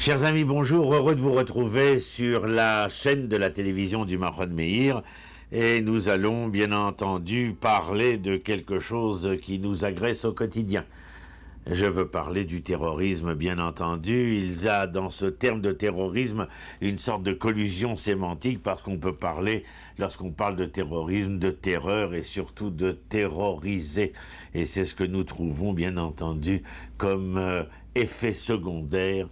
Chers amis, bonjour, heureux de vous retrouver sur la chaîne de la télévision du Mahon Meir. Et nous allons bien entendu parler de quelque chose qui nous agresse au quotidien. Je veux parler du terrorisme, bien entendu. Il y a dans ce terme de terrorisme une sorte de collusion sémantique parce qu'on peut parler, lorsqu'on parle de terrorisme, de terreur et surtout de terroriser. Et c'est ce que nous trouvons, bien entendu, comme effet secondaire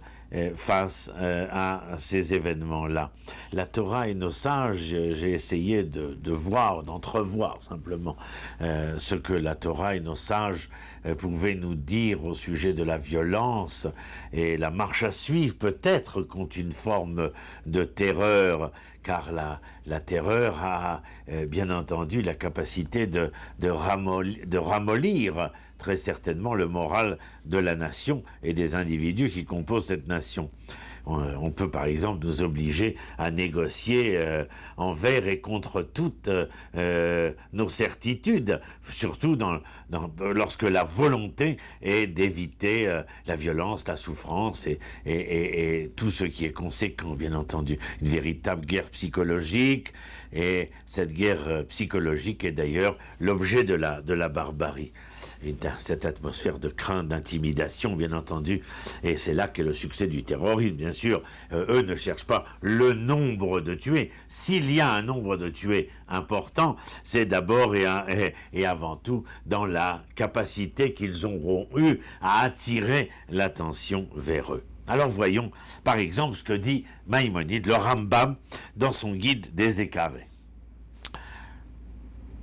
face à ces événements-là. La Torah et nos sages, j'ai essayé de voir, d'entrevoir simplement ce que la Torah et nos sages pouvaient nous dire au sujet de la violence et la marche à suivre peut-être contre une forme de terreur, car la terreur a bien entendu la capacité de ramollir très certainement le moral de la nation et des individus qui composent cette nation. On peut par exemple nous obliger à négocier envers et contre toutes nos certitudes, surtout lorsque la volonté est d'éviter la violence, la souffrance et tout ce qui est conséquent, bien entendu. Une véritable guerre psychologique, et cette guerre psychologique est d'ailleurs l'objet de la barbarie. Et cette atmosphère de crainte, d'intimidation, bien entendu, et c'est là qu'est le succès du terrorisme, bien sûr. Eux ne cherchent pas le nombre de tués. S'il y a un nombre de tués important, c'est d'abord et avant tout dans la capacité qu'ils auront eu à attirer l'attention vers eux. Alors voyons, par exemple, ce que dit Maïmonide, le Rambam, dans son guide des Écarrés.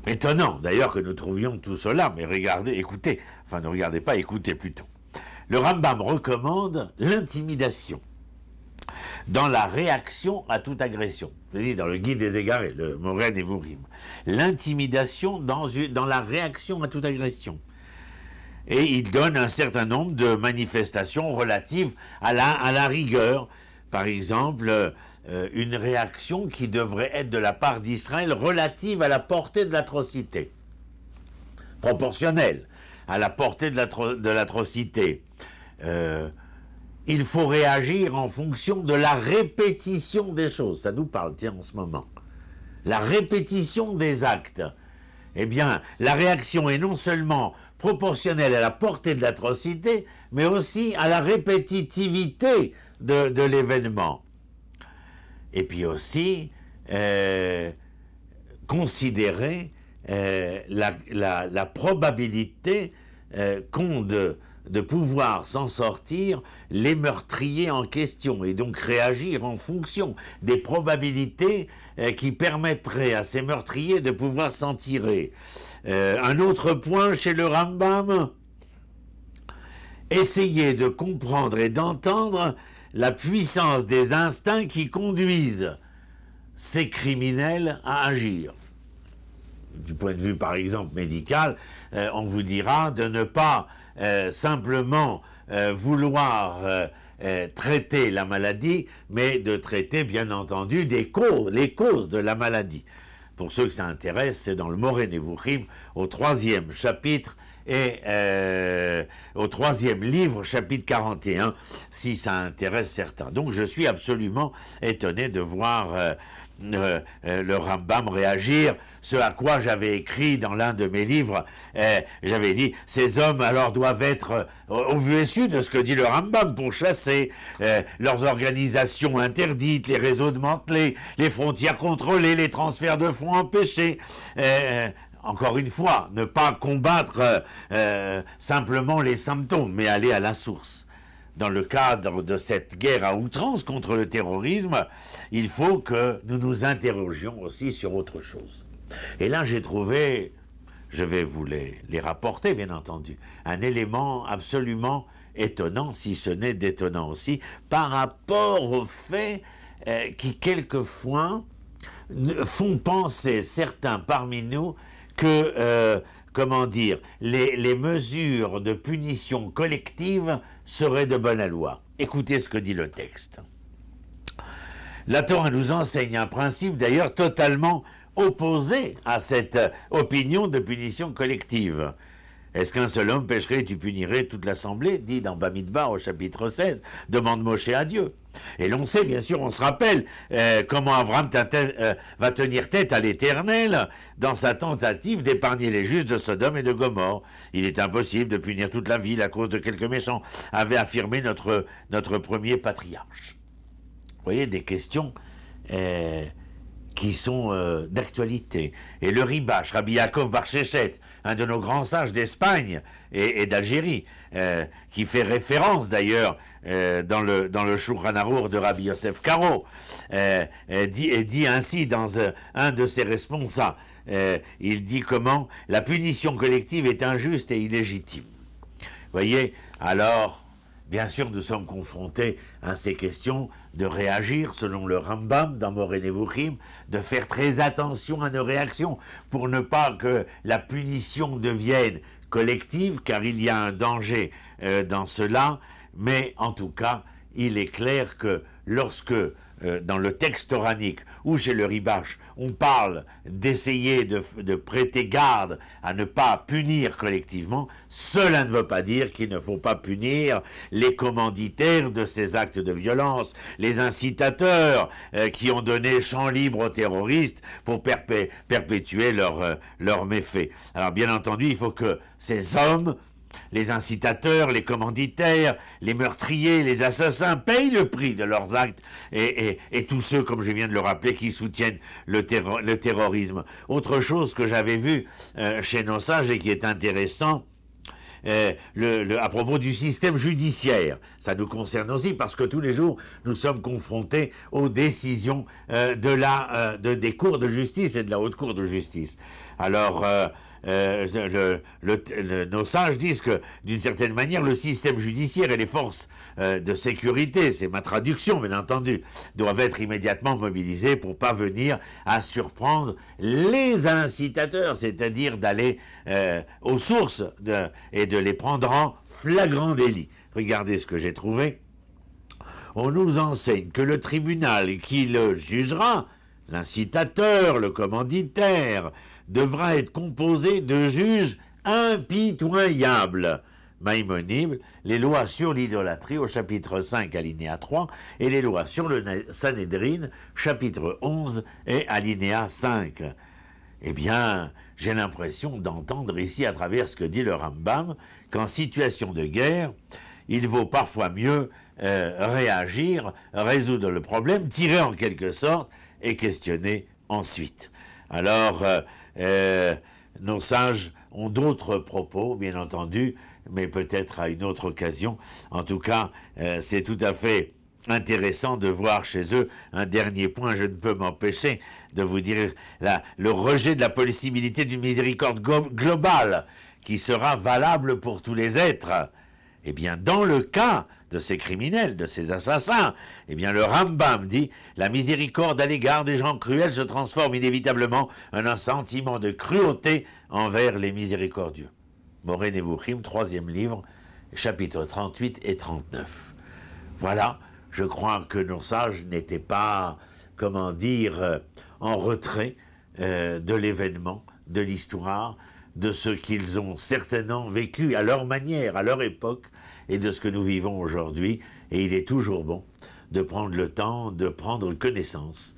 Étonnant, d'ailleurs, que nous trouvions tout cela, mais regardez, écoutez, enfin ne regardez pas, écoutez plutôt. Le Rambam recommande l'intimidation dans la réaction à toute agression. Je dis dans le guide des égarés, le Moreh Nevurim. L'intimidation dans la réaction à toute agression. Et il donne un certain nombre de manifestations relatives à la rigueur. Par exemple, une réaction qui devrait être de la part d'Israël relative à la portée de l'atrocité, proportionnelle à la portée de l'atrocité. Il faut réagir en fonction de la répétition des choses. Ça nous parle, tiens, en ce moment. La répétition des actes. Eh bien, la réaction est non seulement proportionnelle à la portée de l'atrocité, mais aussi à la répétitivité de l'événement. Et puis aussi, considérer la probabilité qu'ont de pouvoir s'en sortir les meurtriers en question, et donc réagir en fonction des probabilités qui permettraient à ces meurtriers de pouvoir s'en tirer. Un autre point chez le Rambam, essayer de comprendre et d'entendre la puissance des instincts qui conduisent ces criminels à agir. Du point de vue, par exemple, médical, on vous dira de ne pas simplement vouloir traiter la maladie, mais de traiter, bien entendu, les causes de la maladie. Pour ceux que ça intéresse, c'est dans le Moreh Nevurim, au 3e chapitre, et au 3e livre, chapitre 41, si ça intéresse certains. Donc je suis absolument étonné de voir le Rambam réagir, ce à quoi j'avais écrit dans l'un de mes livres. J'avais dit, ces hommes alors doivent être au vu et su de ce que dit le Rambam pour chasser, leurs organisations interdites, les réseaux démantelés, les frontières contrôlées, les transferts de fonds empêchés. Encore une fois, ne pas combattre simplement les symptômes, mais aller à la source. Dans le cadre de cette guerre à outrance contre le terrorisme, il faut que nous nous interrogions aussi sur autre chose. Et là, j'ai trouvé, je vais vous les rapporter, bien entendu, un élément absolument étonnant, si ce n'est détonnant aussi, par rapport aux faits qui, quelquefois, font penser certains parmi nous que, comment dire, les mesures de punition collective seraient de bonne loi. Écoutez ce que dit le texte. La Torah nous enseigne un principe d'ailleurs totalement opposé à cette opinion de punition collective. Est-ce qu'un seul homme pécherait et tu punirais toute l'assemblée, dit dans Bamidbar au chapitre 16, demande Moshe à Dieu. Et l'on sait, bien sûr, on se rappelle comment Abraham va tenir tête à l'Éternel dans sa tentative d'épargner les justes de Sodome et de Gomorrhe. Il est impossible de punir toute la ville à cause de quelques méchants, avait affirmé notre premier patriarche. Vous voyez, des questions qui sont d'actualité. Et le Ribash, Rabbi Yaakov Bar Sheshet, un de nos grands sages d'Espagne et d'Algérie, qui fait référence d'ailleurs dans le Shulchan Arour de Rabbi Yosef Karo, dit ainsi dans un de ses responsables, il dit comment la punition collective est injuste et illégitime. Vous voyez, alors... Bien sûr, nous sommes confrontés à ces questions de réagir selon le Rambam dans Moreh Nevuchim, de faire très attention à nos réactions pour ne pas que la punition devienne collective, car il y a un danger dans cela, mais en tout cas, il est clair que lorsque dans le texte oranique ou chez le Ribash, on parle d'essayer de prêter garde à ne pas punir collectivement, cela ne veut pas dire qu'il ne faut pas punir les commanditaires de ces actes de violence, les incitateurs qui ont donné champ libre aux terroristes pour perpétuer leurs méfaits. Alors bien entendu, il faut que ces hommes, les incitateurs, les commanditaires, les meurtriers, les assassins payent le prix de leurs actes et tous ceux, comme je viens de le rappeler, qui soutiennent le terrorisme. Autre chose que j'avais vu chez nos sages et qui est intéressant, à propos du système judiciaire. Ça nous concerne aussi parce que tous les jours, nous sommes confrontés aux décisions des cours de justice et de la haute cour de justice. Alors... nos sages disent que, d'une certaine manière, le système judiciaire et les forces de sécurité, c'est ma traduction, bien entendu, doivent être immédiatement mobilisés pour pas venir à surprendre les incitateurs, c'est-à-dire d'aller aux sources et de les prendre en flagrant délit. Regardez ce que j'ai trouvé. On nous enseigne que le tribunal qui le jugera, l'incitateur, le commanditaire, devra être composé de juges impitoyables. Maïmonide, les lois sur l'idolâtrie au chapitre 5, alinéa 3, et les lois sur le Sanhédrin, chapitre 11 et alinéa 5. Eh bien, j'ai l'impression d'entendre ici, à travers ce que dit le Rambam, qu'en situation de guerre, il vaut parfois mieux réagir, résoudre le problème, tirer en quelque sorte, et questionner ensuite. Alors, nos sages ont d'autres propos, bien entendu, mais peut-être à une autre occasion. En tout cas, c'est tout à fait intéressant de voir chez eux un dernier point. Je ne peux m'empêcher de vous dire le rejet de la possibilité d'une miséricorde globale qui sera valable pour tous les êtres. Eh bien, dans le cas de ces criminels, de ces assassins, eh bien, le Rambam dit « La miséricorde à l'égard des gens cruels se transforme inévitablement en un sentiment de cruauté envers les miséricordieux. » Moreh Nevuchim, 3e livre, chapitres 38 et 39. Voilà, je crois que nos sages n'étaient pas, comment dire, en retrait de l'événement, de l'histoire, de ce qu'ils ont certainement vécu à leur manière, à leur époque, et de ce que nous vivons aujourd'hui. Et il est toujours bon de prendre le temps, de prendre connaissance,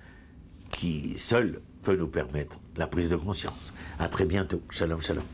qui seul peut nous permettre la prise de conscience. À très bientôt. Shalom, shalom.